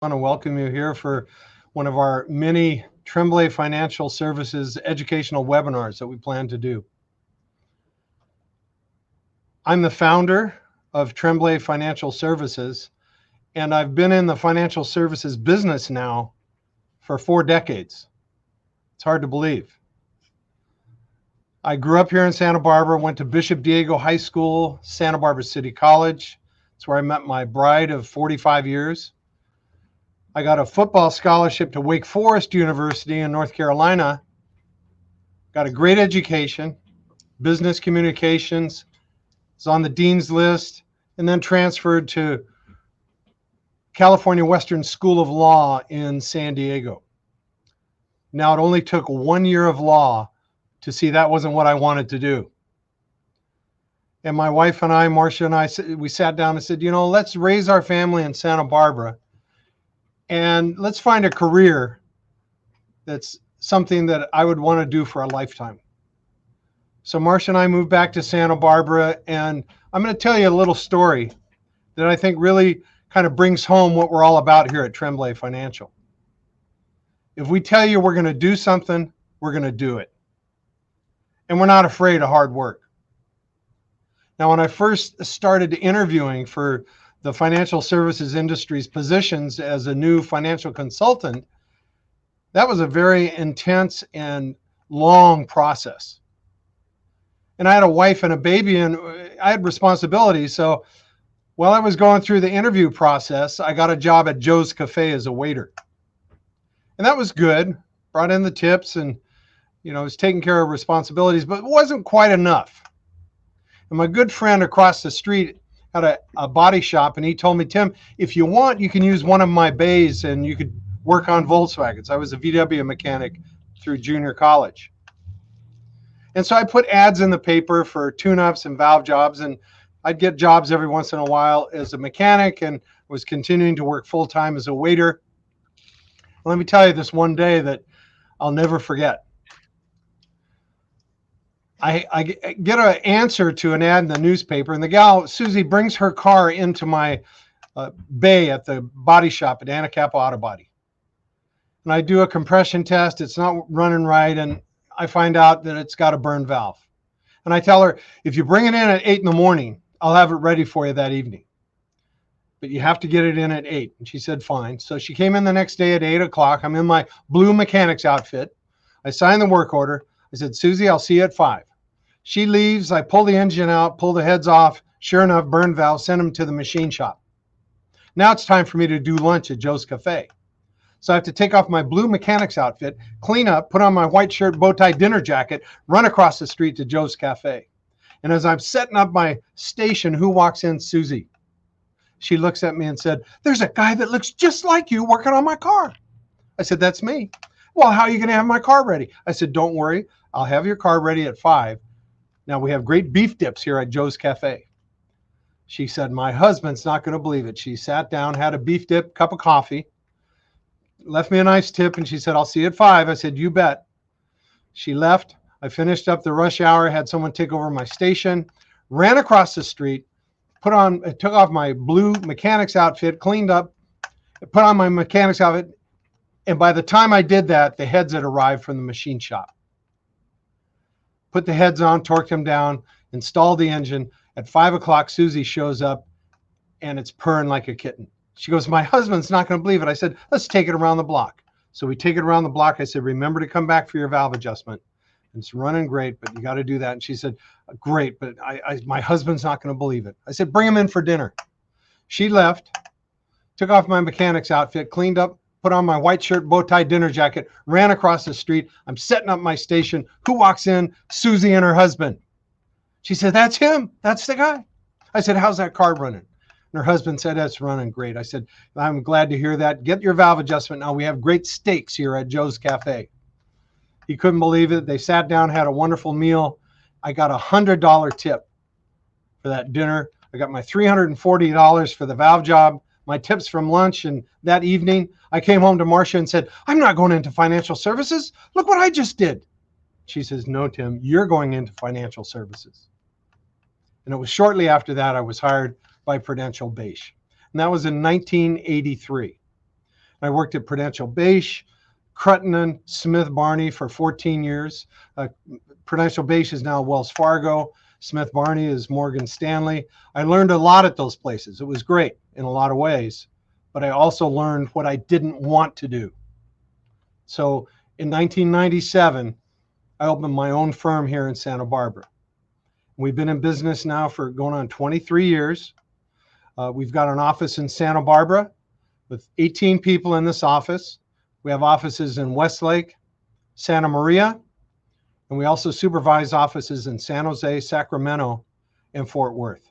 want to welcome you here for one of our many Tremblay Financial Services educational webinars that we plan to do. I'm the founder of Tremblay Financial Services, and I've been in the financial services business now for 4 decades. It's hard to believe. I grew up here in Santa Barbara, went to Bishop Diego High School, Santa Barbara City College. It's where I met my bride of 45 years. I got a football scholarship to Wake Forest University in North Carolina. Got a great education, business communications, was on the dean's list, and then transferred to California Western School of Law in San Diego. Now, it only took 1 year of law to see that wasn't what I wanted to do. And my wife and I, Marcia and I, we sat down and said, let's raise our family in Santa Barbara and let's find a career that's something that I would want to do for a lifetime. So Marcia and I moved back to Santa Barbara, and I'm going to tell you a little story that I think really kind of brings home what we're all about here at Tremblay Financial. If we tell you we're going to do something, we're going to do it. And we're not afraid of hard work. Now, when I first started interviewing for the financial services industry's positions as a new financial consultant, that was a very intense and long process. And I had a wife and a baby, and I had responsibilities. So while I was going through the interview process, I got a job at Joe's Cafe as a waiter. And that was good, brought in the tips and was taking care of responsibilities, but it wasn't quite enough. And my good friend across the street had a body shop, and he told me, Tim, if you want, you can use one of my bays and you could work on Volkswagens. I was a VW mechanic through junior college. And so I put ads in the paper for tune-ups and valve jobs, and I'd get jobs every once in a while as a mechanic and was continuing to work full-time as a waiter. Let me tell you this one day that I'll never forget. I get an answer to an ad in the newspaper, and the gal, Susie, brings her car into my bay at the body shop at Anacapa Auto Body. And I do a compression test. It's not running right, and I find out that it's got a burned valve. And I tell her, if you bring it in at 8 in the morning, I'll have it ready for you that evening. But you have to get it in at 8. And she said, fine. So she came in the next day at 8 o'clock. I'm in my blue mechanic's outfit. I signed the work order. I said, Susie, I'll see you at 5. She leaves. I pull the engine out, pull the heads off. Sure enough, burned valve, send them to the machine shop. Now it's time for me to do lunch at Joe's Cafe. So I have to take off my blue mechanic's outfit, clean up, put on my white shirt, bow tie dinner jacket, run across the street to Joe's Cafe. And as I'm setting up my station, who walks in? Susie. She looks at me and said, there's a guy that looks just like you working on my car. I said, that's me. Well, how are you going to have my car ready? I said, don't worry. I'll have your car ready at 5. Now, we have great beef dips here at Joe's Cafe. She said, my husband's not going to believe it. She sat down, had a beef dip, cup of coffee, left me a nice tip, and she said, I'll see you at 5. I said, you bet. She left. I finished up the rush hour, had someone take over my station, ran across the street, took off my blue mechanic's outfit, cleaned up, put on my mechanic's outfit, and by the time I did that, the heads had arrived from the machine shop. Put the heads on, torqued them down, installed the engine. At 5 o'clock, Susie shows up, and it's purring like a kitten. She goes, my husband's not going to believe it. I said, let's take it around the block. So we take it around the block. I said, remember to come back for your valve adjustment. It's running great, but you got to do that. And she said, great, but my husband's not going to believe it. I said, bring him in for dinner. She left, took off my mechanic's outfit, cleaned up, put on my white shirt, bow tie dinner jacket, ran across the street. I'm setting up my station. Who walks in? Susie and her husband. She said, that's him. That's the guy. I said, how's that car running? And her husband said, that's running great. I said, I'm glad to hear that. Get your valve adjustment now. We have great steaks here at Joe's Cafe. He couldn't believe it. They sat down, had a wonderful meal. I got a $100 tip for that dinner. I got my $340 for the valve job, my tips from lunch. And that evening, I came home to Marcia and said, I'm not going into financial services. Look what I just did. She says, no, Tim, you're going into financial services. And it was shortly after that I was hired by Prudential Beige. And that was in 1983. I worked at Prudential Beige, Cruttenden, Smith Barney for 14 years. Prudential Beige is now Wells Fargo. Smith Barney is Morgan Stanley. I learned a lot at those places. It was great in a lot of ways, but I also learned what I didn't want to do. So in 1997, I opened my own firm here in Santa Barbara. We've been in business now for going on 23 years. We've got an office in Santa Barbara with 18 people in this office. We have offices in Westlake, Santa Maria, and we also supervise offices in San Jose, Sacramento, and Fort Worth.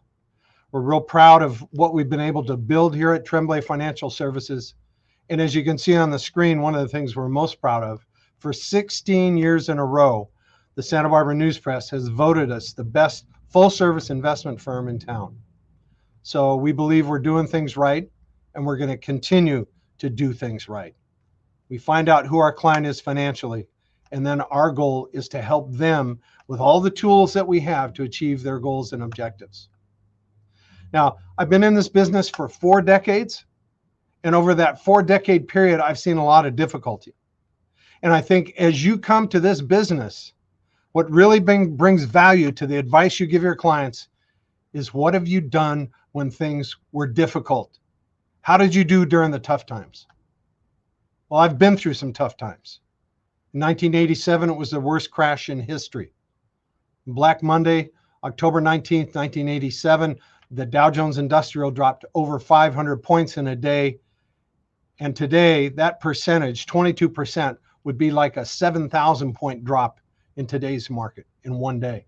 We're real proud of what we've been able to build here at Tremblay Financial Services. And as you can see on the screen, one of the things we're most proud of, for 16 years in a row, the Santa Barbara News Press has voted us the best full-service investment firm in town. So we believe we're doing things right, and we're going to continue to do things right. We find out who our client is financially, and then our goal is to help them with all the tools that we have to achieve their goals and objectives. Now, I've been in this business for 4 decades, and over that 4-decade period, I've seen a lot of difficulty. And I think as you come to this business, what really brings value to the advice you give your clients is, what have you done when things were difficult? How did you do during the tough times? Well, I've been through some tough times. In 1987, it was the worst crash in history. Black Monday, October 19th, 1987, the Dow Jones Industrial dropped over 500 points in a day. And today, that percentage, 22%, would be like a 7,000 point drop in today's market in one day.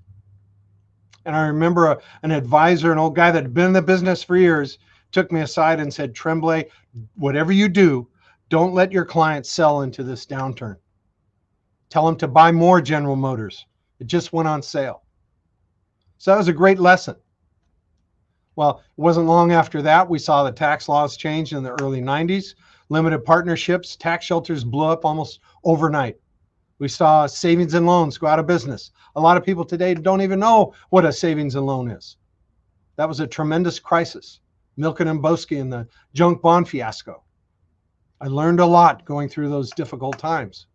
And I remember an advisor, an old guy that had been in the business for years, took me aside and said, Tremblay, whatever you do, don't let your clients sell into this downturn. Tell them to buy more General Motors. It just went on sale. So that was a great lesson. Well, it wasn't long after that, we saw the tax laws change in the early 90s. Limited partnerships, tax shelters blew up almost overnight. We saw savings and loans go out of business. A lot of people today don't even know what a savings and loan is. That was a tremendous crisis. Milken and Boesky and the junk bond fiasco. I learned a lot going through those difficult times.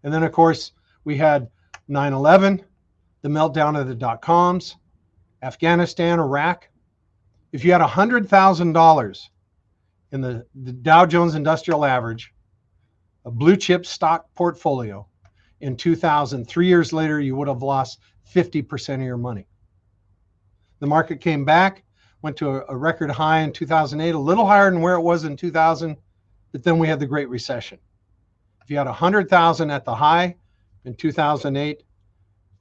And then, of course, we had 9/11, the meltdown of the dot-coms, Afghanistan, Iraq. If you had $100,000 in the Dow Jones Industrial Average, a blue chip stock portfolio, in 2000, 3 years later, you would have lost 50% of your money. The market came back, went to a record high in 2008, a little higher than where it was in 2000, but then we had the Great Recession. If you had 100,000 at the high in 2008,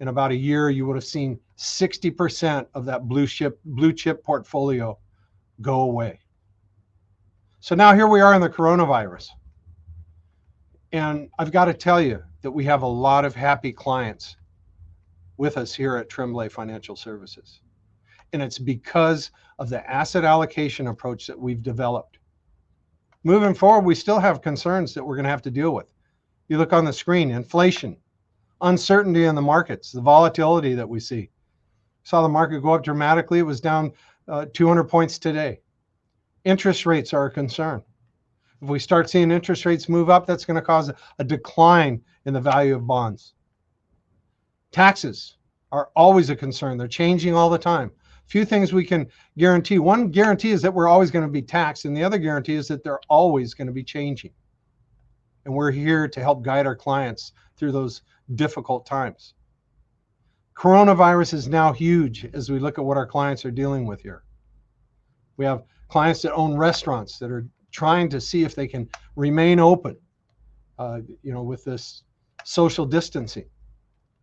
in about a year, you would have seen 60% of that blue chip portfolio go away. So now here we are in the coronavirus. And I've got to tell you that we have a lot of happy clients with us here at Tremblay Financial Services. And it's because of the asset allocation approach that we've developed. Moving forward, we still have concerns that we're going to have to deal with. You look on the screen, inflation, uncertainty in the markets, the volatility that we see. Saw the market go up dramatically. It was down 200 points today. Interest rates are a concern. If we start seeing interest rates move up, that's going to cause a decline in the value of bonds. Taxes are always a concern. They're changing all the time. Few things we can guarantee. One guarantee is that we're always going to be taxed, and the other guarantee is that they're always going to be changing. And we're here to help guide our clients through those difficult times. Coronavirus is now huge as we look at what our clients are dealing with here. We have clients that own restaurants that are trying to see if they can remain open, with this social distancing.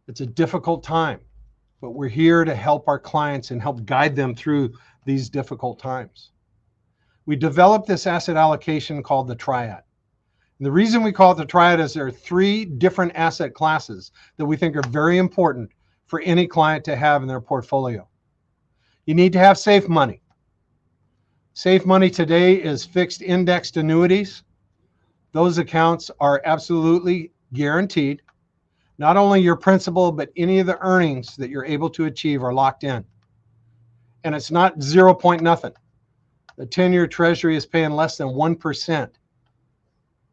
It's a difficult time, but we're here to help our clients and help guide them through these difficult times. We developed this asset allocation called the Triad. And the reason we call it the Triad is there are 3 different asset classes that we think are very important for any client to have in their portfolio. You need to have safe money. Safe money today is fixed indexed annuities. Those accounts are absolutely guaranteed. Not only your principal, but any of the earnings that you're able to achieve are locked in. And it's not 0 point nothing. The 10-year treasury is paying less than 1%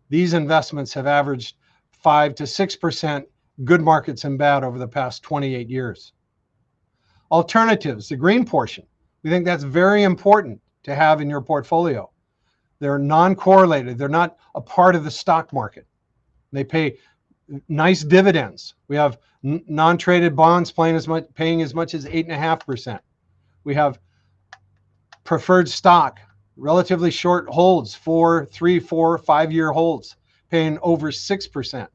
These investments have averaged 5 to 6% good markets and bad over the past 28 years. Alternatives, the green portion, we think that's very important to have in your portfolio. They're non-correlated. They're not a part of the stock market. They pay nice dividends. We have non-traded bonds paying as much as 8.5%. We have preferred stock, relatively short holds, 4, 3, 4, 5-year holds, paying over 6%.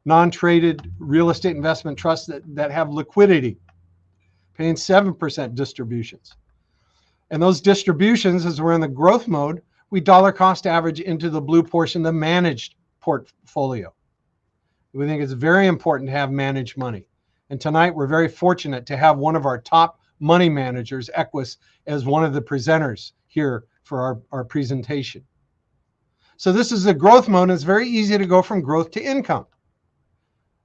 Non-traded real estate investment trusts that have liquidity, paying 7% distributions. And those distributions, as we're in the growth mode, we dollar cost average into the blue portion, the managed portfolio. We think it's very important to have managed money. And tonight, we're very fortunate to have one of our top money managers, Equus, as one of the presenters here for our presentation. So this is the growth mode. It's very easy to go from growth to income.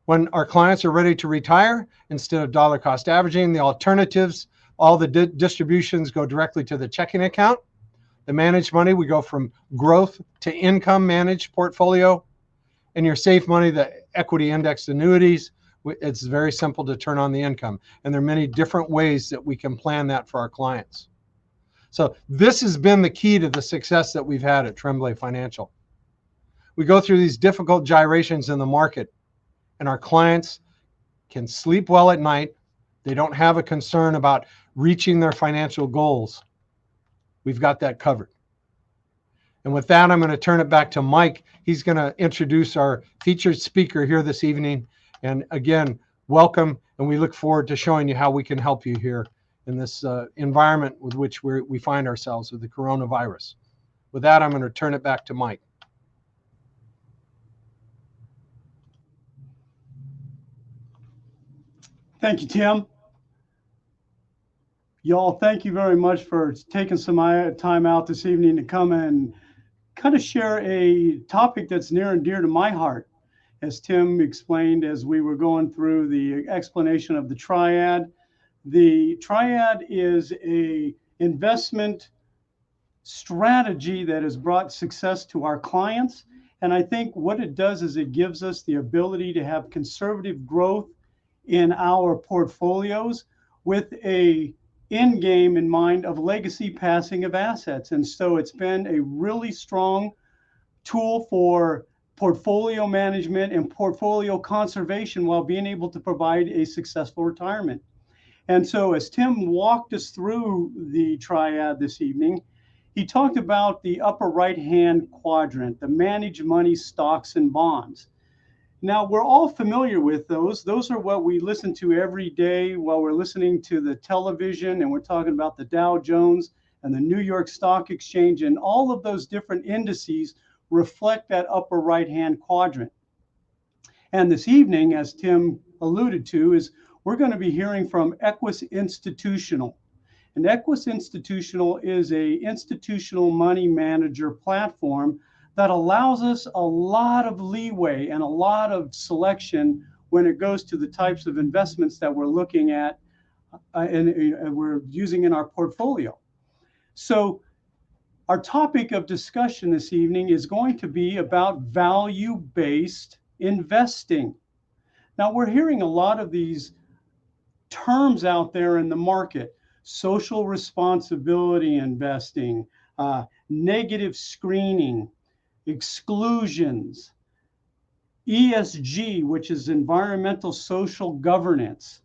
When our clients are ready to retire, instead of dollar cost averaging, the alternatives, all the distributions go directly to the checking account. The managed money, we go from growth to income managed portfolio. And your safe money, the equity indexed annuities, it's very simple to turn on the income. And there are many different ways that we can plan that for our clients. So this has been the key to the success that we've had at Tremblay Financial. We go through these difficult gyrations in the market, and our clients can sleep well at night. They don't have a concern about reaching their financial goals. We've got that covered. And with that, I'm going to turn it back to Mike. He's going to introduce our featured speaker here this evening. And again, welcome. And we look forward to showing you how we can help you here in this environment with which we find ourselves with the coronavirus. With that, I'm going to turn it back to Mike. Thank you, Tim. Y'all, thank you very much for taking some time out this evening to come and kind of share a topic that's near and dear to my heart. As Tim explained, as we were going through the explanation of the Triad is a investment strategy that has brought success to our clients. And I think what it does is it gives us the ability to have conservative growth in our portfolios with a end game in mind of legacy passing of assets. And so it's been a really strong tool for portfolio management and portfolio conservation while being able to provide a successful retirement. And so as Tim walked us through the Triad this evening, he talked about the upper right-hand quadrant, the managed money stocks and bonds. Now, we're all familiar with those. Those are what we listen to every day while we're listening to the television, and we're talking about the Dow Jones and the New York Stock Exchange, and all of those different indices reflect that upper right-hand quadrant. And this evening, as Tim alluded to, is we're going to be hearing from Equus Institutional. And Equus Institutional is an institutional money manager platform that allows us a lot of leeway and a lot of selection when it goes to the types of investments that we're looking at and we're using in our portfolio. So our topic of discussion this evening is going to be about value-based investing. Now, we're hearing a lot of these terms out there in the market: social responsibility investing, negative screening, exclusions, ESG, which is environmental social governance,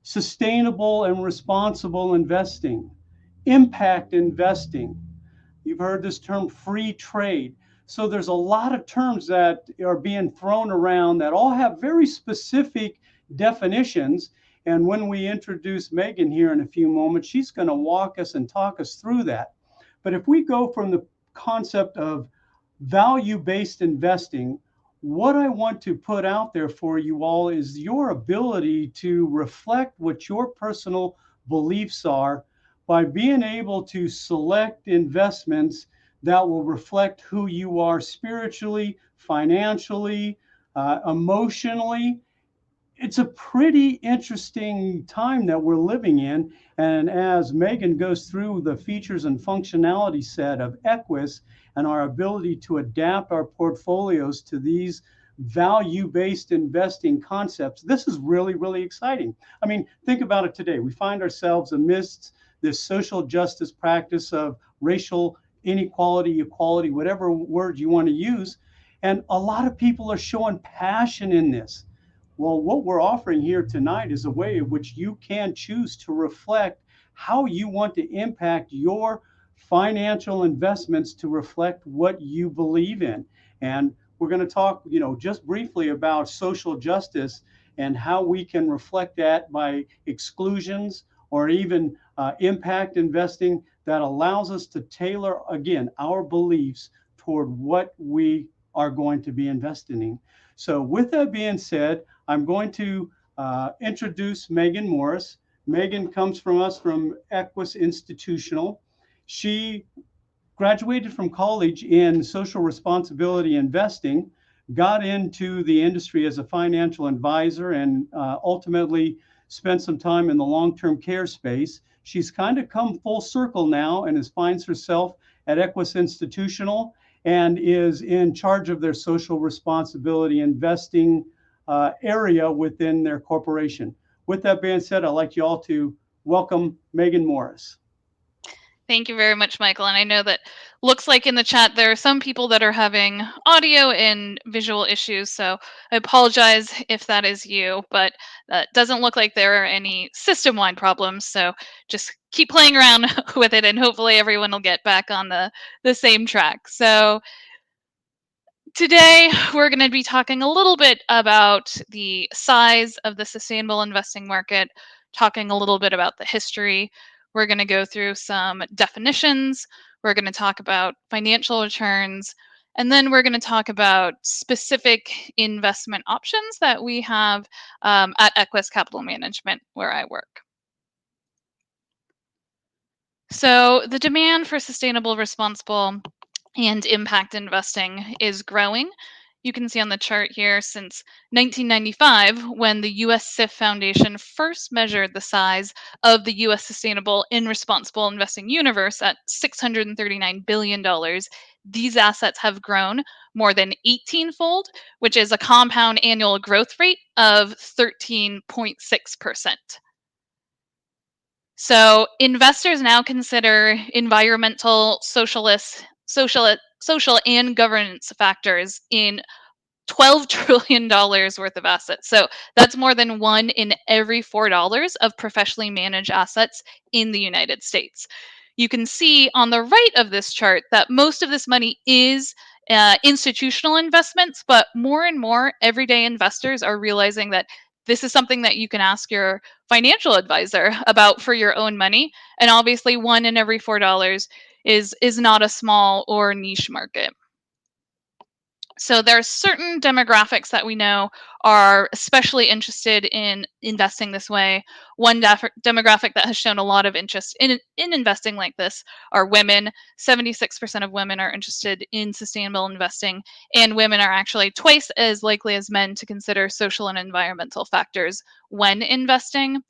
sustainable and responsible investing, impact investing. You've heard this term free trade. So there's a lot of terms that are being thrown around that all have very specific definitions. And when we introduce Megan here in a few moments, she's going to walk us and talk us through that. But if we go from the concept of value-based investing, what I want to put out there for you all is your ability to reflect what your personal beliefs are by being able to select investments that will reflect who you are spiritually, financially, emotionally, it's a pretty interesting time that we're living in. And as Megan goes through the features and functionality set of Equus and our ability to adapt our portfolios to these value-based investing concepts, this is really, really exciting. I mean, think about it today. We find ourselves amidst this social justice practice of racial inequality, equality, whatever word you want to use. And a lot of people are showing passion in this. Well, what we're offering here tonight is a way in which you can choose to reflect how you want to impact your financial investments to reflect what you believe in. And we're going to talk, just briefly about social justice and how we can reflect that by exclusions or even impact investing that allows us to tailor, again, our beliefs toward what we are going to be investing in. So with that being said, I'm going to introduce Megan Morris. Megan comes from us from Equus Institutional. She graduated from college in social responsibility investing, got into the industry as a financial advisor, and ultimately spent some time in the long-term care space. She's kind of come full circle now and finds herself at Equus Institutional and is in charge of their social responsibility investing area within their corporation. With that being said, I'd like you all to welcome Megan Morris. Thank you very much, Michael. And I know that looks like in the chat there are some people that are having audio and visual issues. So I apologize if that is you, but it doesn't look like there are any system-wide problems. So just keep playing around with it and hopefully everyone will get back on the same track. So today, we're going to be talking a little bit about the size of the sustainable investing market, talking a little bit about the history. We're going to go through some definitions. We're going to talk about financial returns. And then we're going to talk about specific investment options that we have at Equus Capital Management, where I work. So the demand for sustainable, responsible, and impact investing is growing. You can see on the chart here since 1995, when the US SIF Foundation first measured the size of the US sustainable and responsible investing universe at $639 billion. These assets have grown more than 18-fold, which is a compound annual growth rate of 13.6%. So investors now consider environmental, social and governance factors in $12 trillion worth of assets. So that's more than 1 in every $4 of professionally managed assets in the United States. You can see on the right of this chart that most of this money is institutional investments, but more and more everyday investors are realizing that this is something that you can ask your financial advisor about for your own money. And obviously, 1 in every $4 is not a small or niche market. So there are certain demographics that we know are especially interested in investing this way. One demographic that has shown a lot of interest in investing like this are women. 76% of women are interested in sustainable investing, and women are actually twice as likely as men to consider social and environmental factors when investing.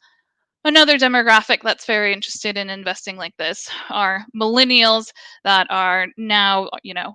Another demographic that's very interested in investing like this are millennials that are now,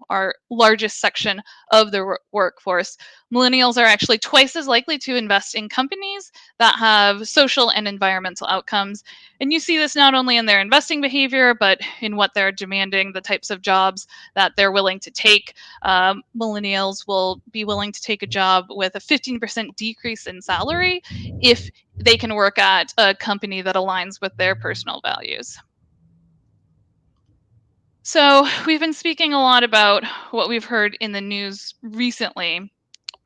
our largest section of the workforce. Millennials are actually twice as likely to invest in companies that have social and environmental outcomes. And you see this not only in their investing behavior, but in what they're demanding, the types of jobs that they're willing to take. Millennials will be willing to take a job with a 15% decrease in salary if they can work at a company that aligns with their personal values. So we've been speaking a lot about what we've heard in the news recently,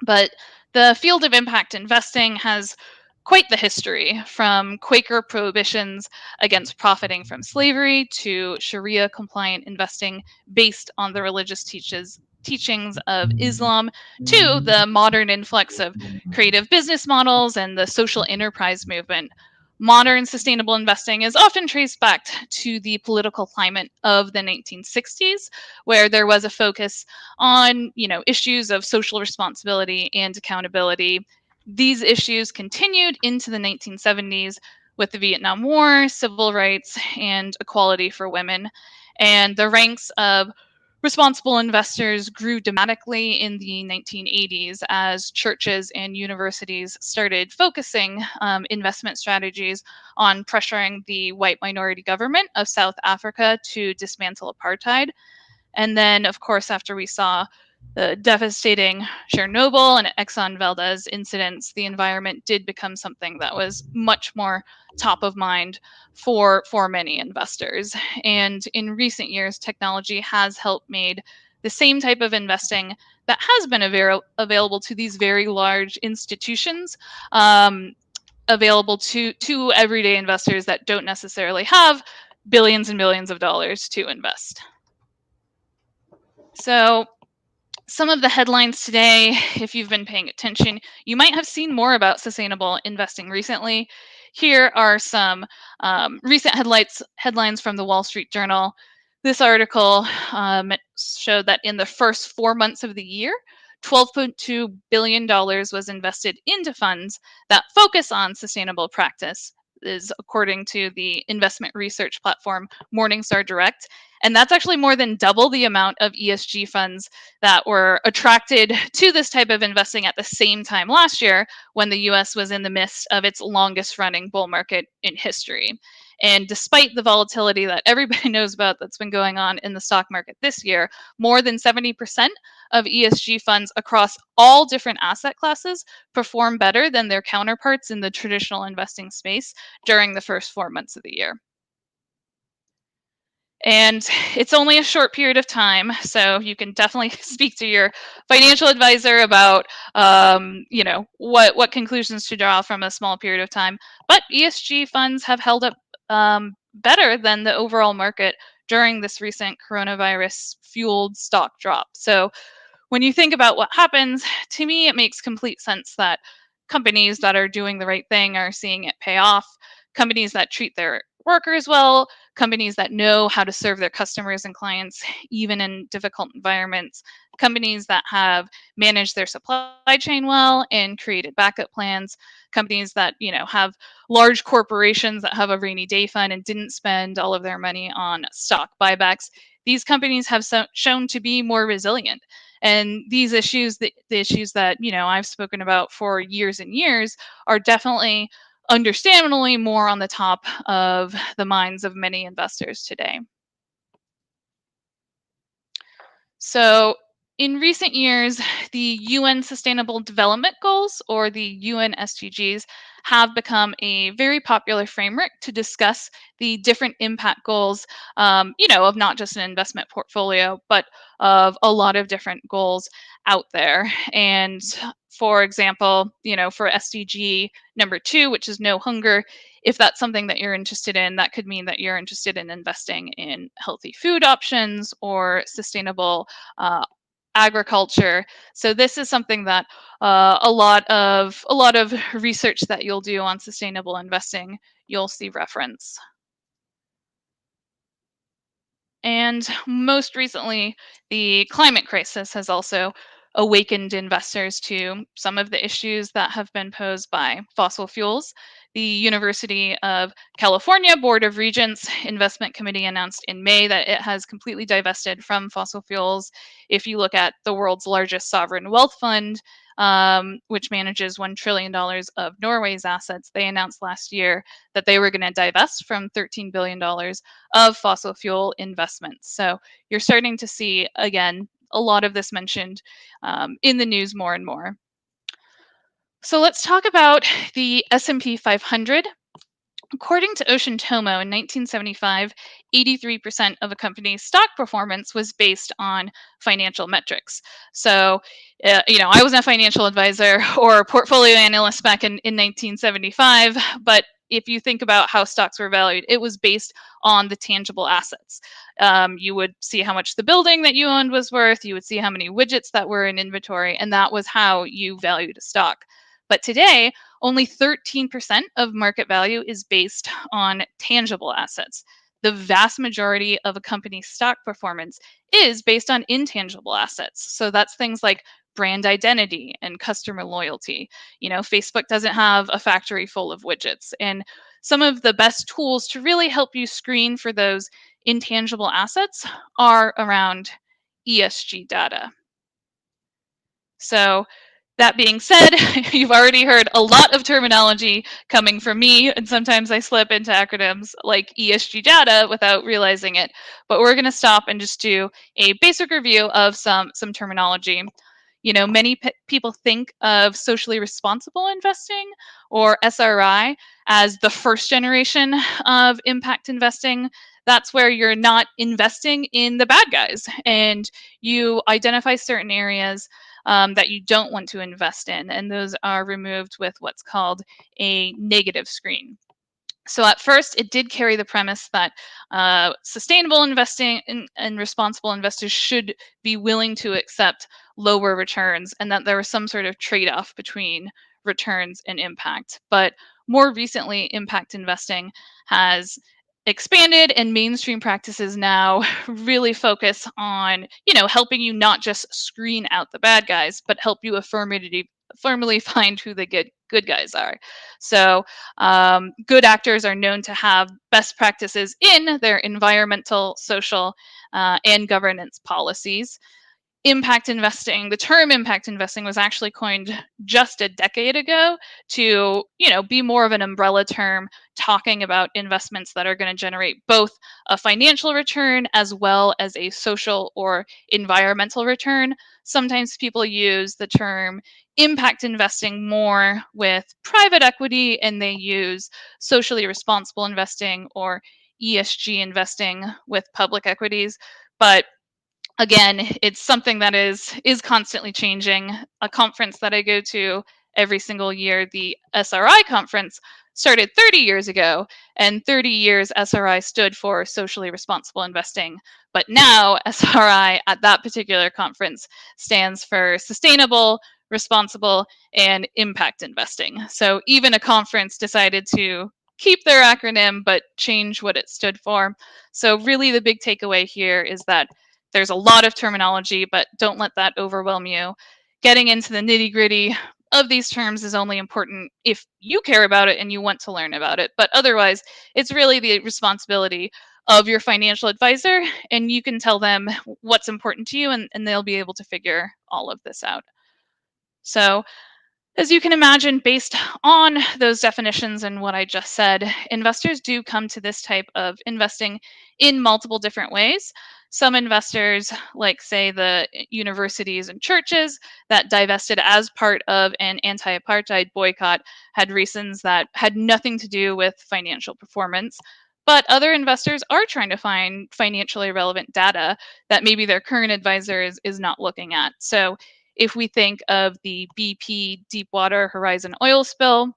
but the field of impact investing has quite the history, from Quaker prohibitions against profiting from slavery to Sharia compliant investing based on the religious teachings of Islam, to the modern influx of creative business models and the social enterprise movement. Modern sustainable investing is often traced back to the political climate of the 1960s, where there was a focus on, issues of social responsibility and accountability. These issues continued into the 1970s with the Vietnam War, civil rights, and equality for women. And the ranks of responsible investors grew dramatically in the 1980s as churches and universities started focusing investment strategies on pressuring the white minority government of South Africa to dismantle apartheid. And then, of course, after we saw the devastating Chernobyl and Exxon Valdez incidents, the environment did become something that was much more top of mind for many investors. And in recent years, technology has helped made the same type of investing that has been available to these very large institutions available to everyday investors that don't necessarily have billions and billions of dollars to invest. So some of the headlines today, if you've been paying attention, you might have seen more about sustainable investing recently. Here are some recent headlines from the Wall Street Journal. This article showed that in the first 4 months of the year, $12.2 billion was invested into funds that focus on sustainable practice, is according to the investment research platform Morningstar Direct. And that's actually more than double the amount of ESG funds that were attracted to this type of investing at the same time last year when the US was in the midst of its longest running bull market in history. And despite the volatility that everybody knows about that's been going on in the stock market this year, more than 70% of ESG funds across all different asset classes perform better than their counterparts in the traditional investing space during the first 4 months of the year. And it's only a short period of time, so you can definitely speak to your financial advisor about, what conclusions to draw from a small period of time. But ESG funds have held up better than the overall market during this recent coronavirus-fueled stock drop. So when you think about what happens, to me, it makes complete sense that companies that are doing the right thing are seeing it pay off. Companies that treat their workers well, companies that know how to serve their customers and clients, even in difficult environments, companies that have managed their supply chain well and created backup plans, companies that have large corporations that have a rainy day fund and didn't spend all of their money on stock buybacks. These companies have shown to be more resilient. And these issues, the issues that I've spoken about for years and years, are definitely understandably more on the top of the minds of many investors today. So in recent years, the UN Sustainable Development Goals, or the UN SDGs, have become a very popular framework to discuss the different impact goals, of not just an investment portfolio, but of a lot of different goals out there. And for example, for SDG number 2, which is no hunger, if that's something that you're interested in, that could mean that you're interested in investing in healthy food options or sustainable agriculture. So this is something that a lot of research that you'll do on sustainable investing, you'll see reference. And most recently, the climate crisis has also awakened investors to some of the issues that have been posed by fossil fuels. The University of California Board of Regents Investment Committee announced in May that it has completely divested from fossil fuels. If you look at the world's largest sovereign wealth fund, which manages $1 trillion of Norway's assets, they announced last year that they were going to divest from $13 billion of fossil fuel investments. So you're starting to see, again, a lot of this mentioned in the news more and more. So let's talk about the S&P 500. According to Ocean Tomo in 1975, 83% of a company's stock performance was based on financial metrics. So, I wasn't a financial advisor or a portfolio analyst back in 1975, but if you think about how stocks were valued, it was based on the tangible assets. You would see how much the building that you owned was worth, you would see how many widgets that were in inventory, and that was how you valued a stock. But today, only 13% of market value is based on tangible assets. The vast majority of a company's stock performance is based on intangible assets. So that's things like brand identity and customer loyalty. You know, Facebook doesn't have a factory full of widgets. And some of the best tools to really help you screen for those intangible assets are around ESG data. So that being said, you've already heard a lot of terminology coming from me, and sometimes I slip into acronyms like ESG data without realizing it. But we're going to stop and just do a basic review of some terminology. You know, many people think of socially responsible investing, or SRI, as the first generation of impact investing. That's where you're not investing in the bad guys, and you identify certain areas that you don't want to invest in, and those are removed with what's called a negative screen. So at first, it did carry the premise that sustainable investing and responsible investors should be willing to accept lower returns, and that there was some sort of trade-off between returns and impact. But more recently, impact investing has expanded, and mainstream practices now really focus on, you know, helping you not just screen out the bad guys, but help you affirmatively find who the good guys are. So good actors are known to have best practices in their environmental, social, and governance policies. Impact investing, the term impact investing was actually coined just a decade ago to, you know, be more of an umbrella term talking about investments that are going to generate both a financial return as well as a social or environmental return. Sometimes people use the term impact investing more with private equity, and they use socially responsible investing or ESG investing with public equities. But again, it's something that is constantly changing. A conference that I go to every single year, the SRI conference, started 30 years ago, and 30 years SRI stood for socially responsible investing. But now SRI at that particular conference stands for sustainable, responsible, and impact investing. So even a conference decided to keep their acronym but change what it stood for. So really the big takeaway here is that there's a lot of terminology, but don't let that overwhelm you. Getting into the nitty-gritty of these terms is only important if you care about it and you want to learn about it. But otherwise, it's really the responsibility of your financial advisor, and you can tell them what's important to you, and they'll be able to figure all of this out. So as you can imagine, based on those definitions and what I just said, investors do come to this type of investing in multiple different ways. Some investors, like say the universities and churches that divested as part of an anti-apartheid boycott, had reasons that had nothing to do with financial performance. But other investors are trying to find financially relevant data that maybe their current advisor is not looking at. So if we think of the BP Deepwater Horizon oil spill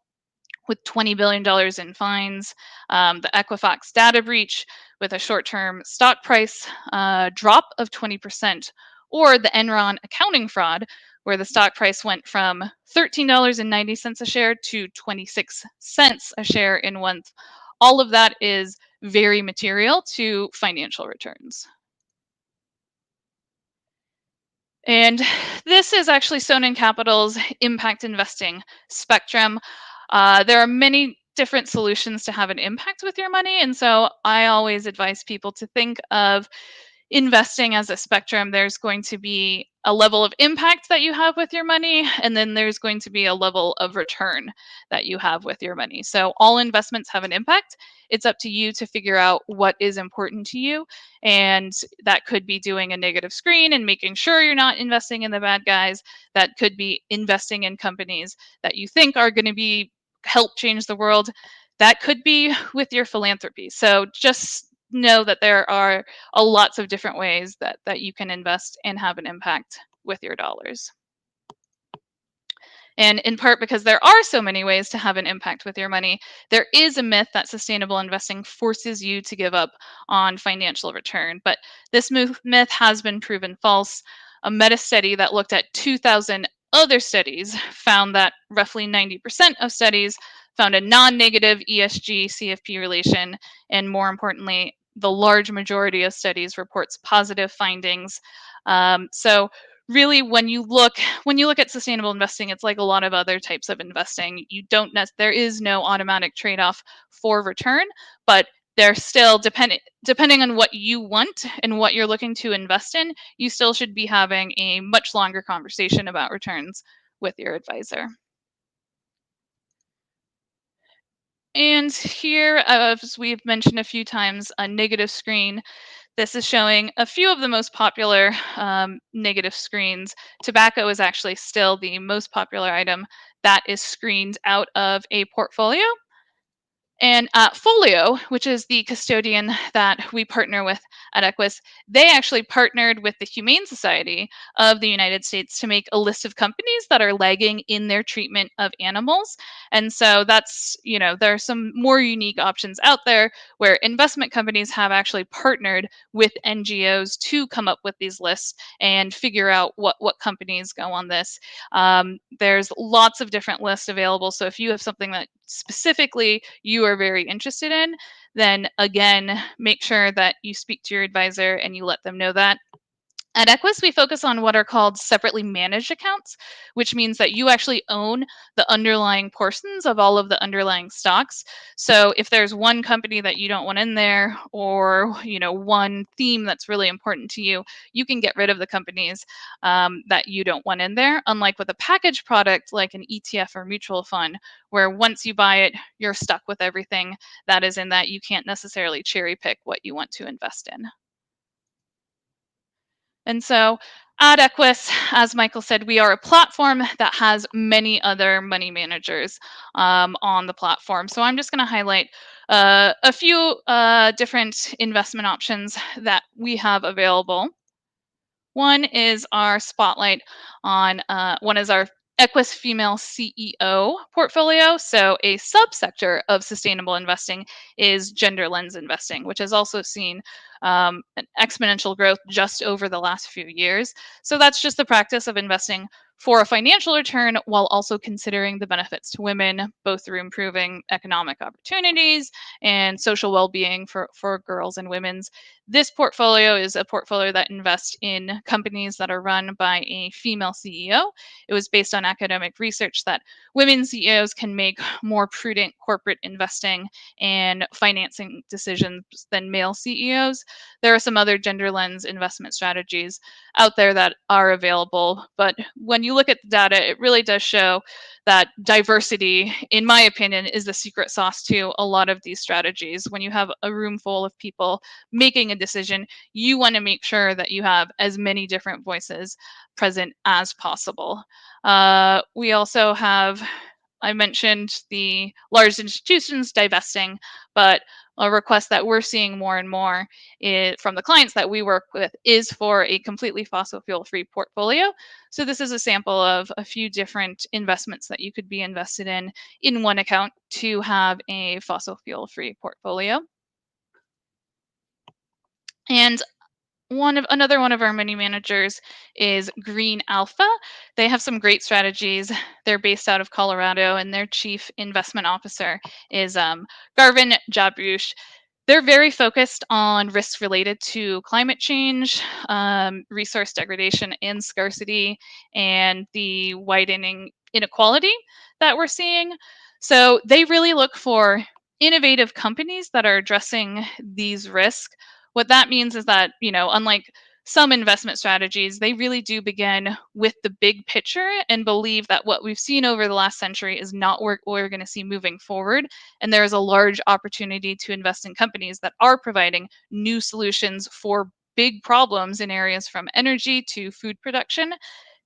with $20 billion in fines, the Equifax data breach with a short-term stock price drop of 20%, or the Enron accounting fraud, where the stock price went from $13.90 a share to 26 cents a share in 1 month. All of that is very material to financial returns. And this is actually Sonnen Capital's impact investing spectrum. There are many different solutions to have an impact with your money. And so I always advise people to think of investing as a spectrum. There's going to be a level of impact that you have with your money, and then there's going to be a level of return that you have with your money. So all investments have an impact. It's up to you to figure out what is important to you, and that could be doing a negative screen and making sure you're not investing in the bad guys. That could be investing in companies that you think are going to be help change the world. That could be with your philanthropy. So just know that there are lots of different ways that you can invest and have an impact with your dollars. And in part because there are so many ways to have an impact with your money, there is a myth that sustainable investing forces you to give up on financial return. But this myth has been proven false. A meta study that looked at 2,000 other studies found that roughly 90% of studies found a non-negative ESG CFP relation, and more importantly, the large majority of studies reports positive findings. So really, when you look at sustainable investing, it's like a lot of other types of investing. There is no automatic trade-off for return, but they're still depending on what you want and what you're looking to invest in, you still should be having a much longer conversation about returns with your advisor. And here, as we've mentioned a few times, a negative screen. This is showing a few of the most popular negative screens. Tobacco is actually still the most popular item that is screened out of a portfolio. And Folio, which is the custodian that we partner with at Equus, they actually partnered with the Humane Society of the United States to make a list of companies that are lagging in their treatment of animals. And so that's, there are some more unique options out there where investment companies have actually partnered with NGOs to come up with these lists and figure out what companies go on this. There's lots of different lists available. So if you have something that specifically you are very interested in, then again, make sure that you speak to your advisor and you let them know that. At Equus, we focus on what are called separately managed accounts, which means that you actually own the underlying portions of all of the underlying stocks. So if there's one company that you don't want in there, or one theme that's really important to you, you can get rid of the companies that you don't want in there. Unlike with a package product like an ETF or mutual fund, where once you buy it, you're stuck with everything that is in that. You can't necessarily cherry pick what you want to invest in. And so at Equus, as Michael said, we are a platform that has many other money managers on the platform. So I'm just going to highlight a few different investment options that we have available. One is our spotlight on one is our Equus Female CEO portfolio. So a subsector of sustainable investing is gender lens investing, which has also seen an exponential growth just over the last few years. So that's just the practice of investing for a financial return while also considering the benefits to women, both through improving economic opportunities and social well-being for girls and women's. This portfolio is a portfolio that invests in companies that are run by a female CEO. It was based on academic research that women CEOs can make more prudent corporate investing and financing decisions than male CEOs. There are some other gender lens investment strategies out there that are available, but when you look at the data, it really does show that diversity, in my opinion, is the secret sauce to a lot of these strategies. When you have a room full of people making a decision, you want to make sure that you have as many different voices present as possible. We also have, I mentioned the large institutions divesting, but a request that we're seeing more and more from the clients that we work with is for a completely fossil fuel free portfolio. So this is a sample of a few different investments that you could be invested in one account to have a fossil fuel free portfolio. And another one of our money managers is Green Alpha. They have some great strategies. They're based out of Colorado, and their chief investment officer is Garvin Jabrush. They're very focused on risks related to climate change, resource degradation and scarcity, and the widening inequality that we're seeing. So they really look for innovative companies that are addressing these risks. What that means is that, unlike some investment strategies, they really do begin with the big picture and believe that what we've seen over the last century is not what we're going to see moving forward. And there is a large opportunity to invest in companies that are providing new solutions for big problems in areas from energy to food production.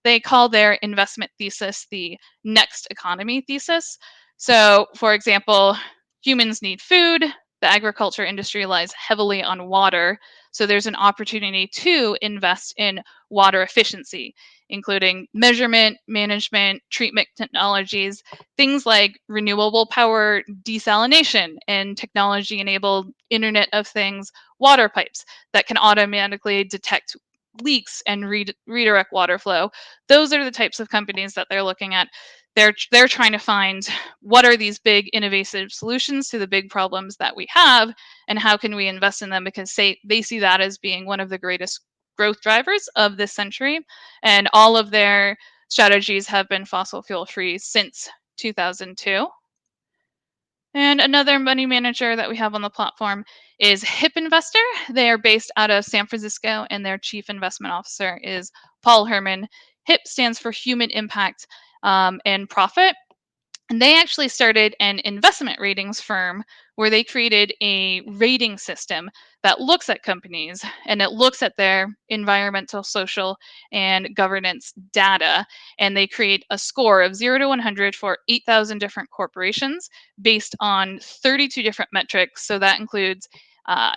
They call their investment thesis the next economy thesis. So, for example, humans need food. The agriculture industry relies heavily on water. So there's an opportunity to invest in water efficiency, including measurement, management, treatment technologies, things like renewable power desalination and technology enabled Internet of Things water pipes that can automatically detect leaks and redirect water flow. Those are the types of companies that they're looking at. They're trying to find what are these big innovative solutions to the big problems that we have, and how can we invest in them, because they see that as being one of the greatest growth drivers of this century, and all of their strategies have been fossil fuel free since 2002. And another money manager that we have on the platform is HIP Investor. They are based out of San Francisco, and their chief investment officer is Paul Herman. HIP stands for Human Impact and Profit. And they actually started an investment ratings firm where they created a rating system that looks at companies and it looks at their environmental, social, and governance data. And they create a score of 0 to 100 for 8,000 different corporations based on 32 different metrics. So that includes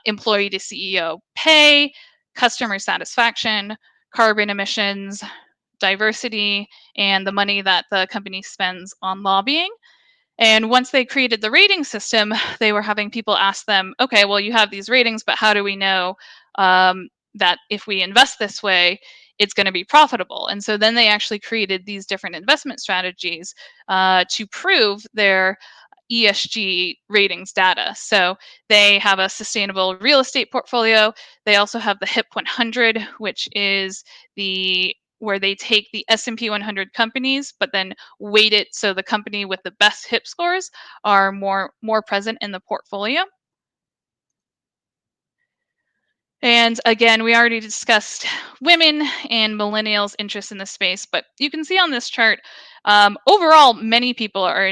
employee to CEO pay, customer satisfaction, carbon emissions, diversity, and the money that the company spends on lobbying. And once they created the rating system, they were having people ask them, okay, well, you have these ratings, but how do we know that if we invest this way, it's going to be profitable? And so then they actually created these different investment strategies to prove their ESG ratings data. So they have a sustainable real estate portfolio. They also have the HIP 100, which is where they take the S&P 100 companies, but then weight it so the company with the best HIP scores are more present in the portfolio. And again, we already discussed women and millennials' interest in this space, but you can see on this chart, overall, many people are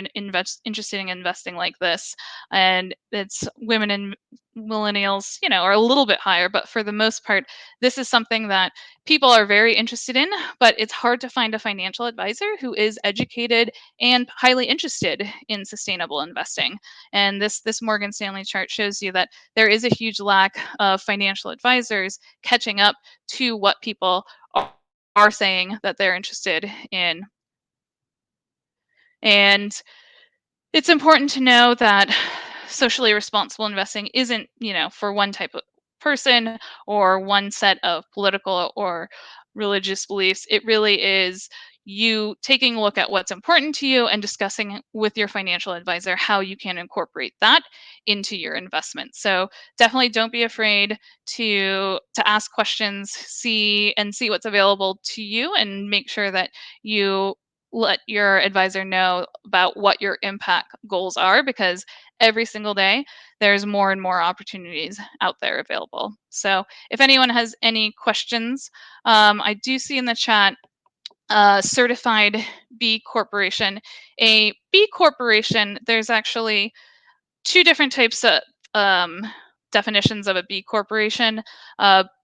interested in investing like this. And it's women and millennials, are a little bit higher, but for the most part, this is something that people are very interested in, but it's hard to find a financial advisor who is educated and highly interested in sustainable investing. And this Morgan Stanley chart shows you that there is a huge lack of financial advisors catching up to what people are saying that they're interested in. And it's important to know that socially responsible investing isn't, for one type of person or one set of political or religious beliefs. It really is you taking a look at what's important to you and discussing with your financial advisor how you can incorporate that into your investment. So definitely don't be afraid to ask questions, see what's available to you, and make sure that you let your advisor know about what your impact goals are, because every single day there's more and more opportunities out there available. So if anyone has any questions, I do see in the chat certified B corporation. A B corporation, there's actually two different types of definitions of a B corporation.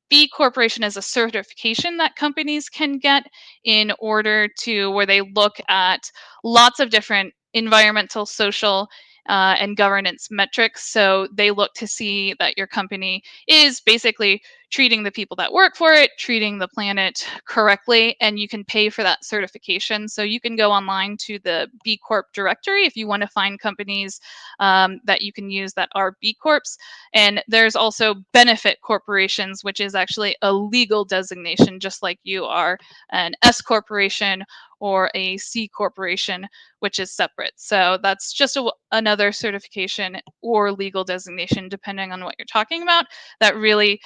B corporation is a certification that companies can get in order to where they look at lots of different environmental, social, and governance metrics. So they look to see that your company is basically treating the people that work for it, treating the planet correctly, and you can pay for that certification. So you can go online to the B Corp directory if you want to find companies that you can use that are B Corps. And there's also benefit corporations, which is actually a legal designation, just like you are an S corporation or a C corporation, which is separate. So that's just another certification or legal designation, depending on what you're talking about, that really,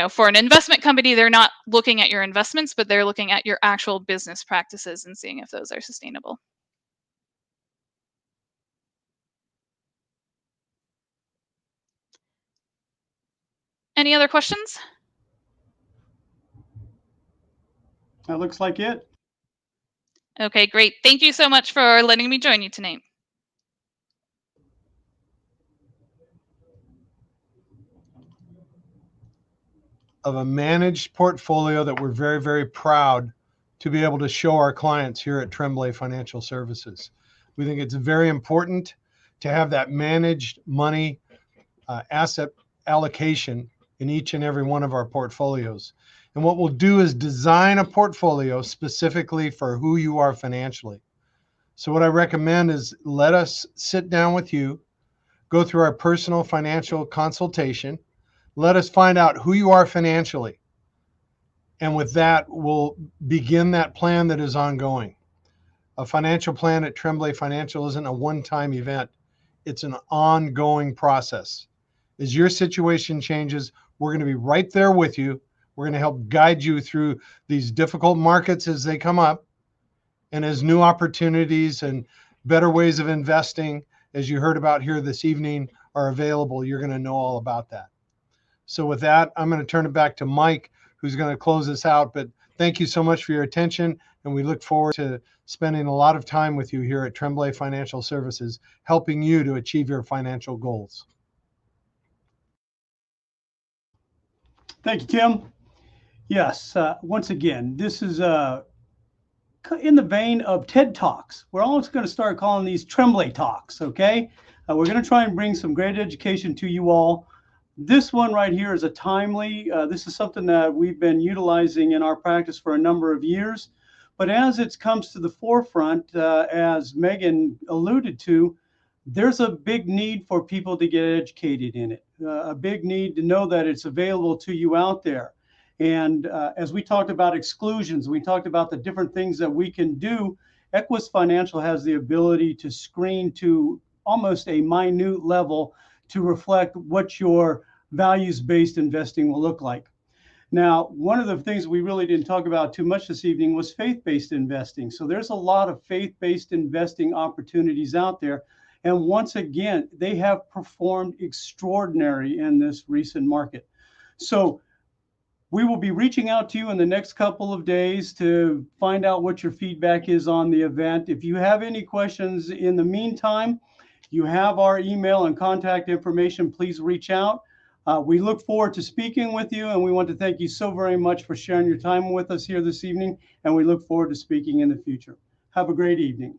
for an investment company, they're not looking at your investments, but they're looking at your actual business practices and seeing if those are sustainable. Any other questions? That looks like it. Okay, great. Thank you so much for letting me join you tonight. Of a managed portfolio that we're very, very proud to be able to show our clients here at Tremblay Financial Services. We think it's very important to have that managed money asset allocation in each and every one of our portfolios. And what we'll do is design a portfolio specifically for who you are financially. So what I recommend is let us sit down with you, go through our personal financial consultation. Let us find out who you are financially. And with that, we'll begin that plan that is ongoing. A financial plan at Tremblay Financial isn't a one-time event. It's an ongoing process. As your situation changes, we're going to be right there with you. We're going to help guide you through these difficult markets as they come up, and as new opportunities and better ways of investing, as you heard about here this evening, are available. You're going to know all about that. So with that, I'm going to turn it back to Mike, who's going to close this out. But thank you so much for your attention, and we look forward to spending a lot of time with you here at Tremblay Financial Services, helping you to achieve your financial goals. Thank you, Tim. Yes, once again, this is in the vein of TED Talks. We're almost going to start calling these Tremblay Talks, okay? We're going to try and bring some great education to you all. This one right here is a timely, this is something that we've been utilizing in our practice for a number of years. But as it comes to the forefront, as Megan alluded to, there's a big need for people to get educated in it, a big need to know that it's available to you out there. And as we talked about exclusions, we talked about the different things that we can do. Equus Financial has the ability to screen to almost a minute level to reflect what your values-based investing will look like. Now, one of the things we really didn't talk about too much this evening was faith-based investing. So there's a lot of faith-based investing opportunities out there. And once again, they have performed extraordinary in this recent market. So we will be reaching out to you in the next couple of days to find out what your feedback is on the event. If you have any questions in the meantime, you have our email and contact information. Please reach out. We look forward to speaking with you, and we want to thank you so very much for sharing your time with us here this evening, and we look forward to speaking in the future. Have a great evening.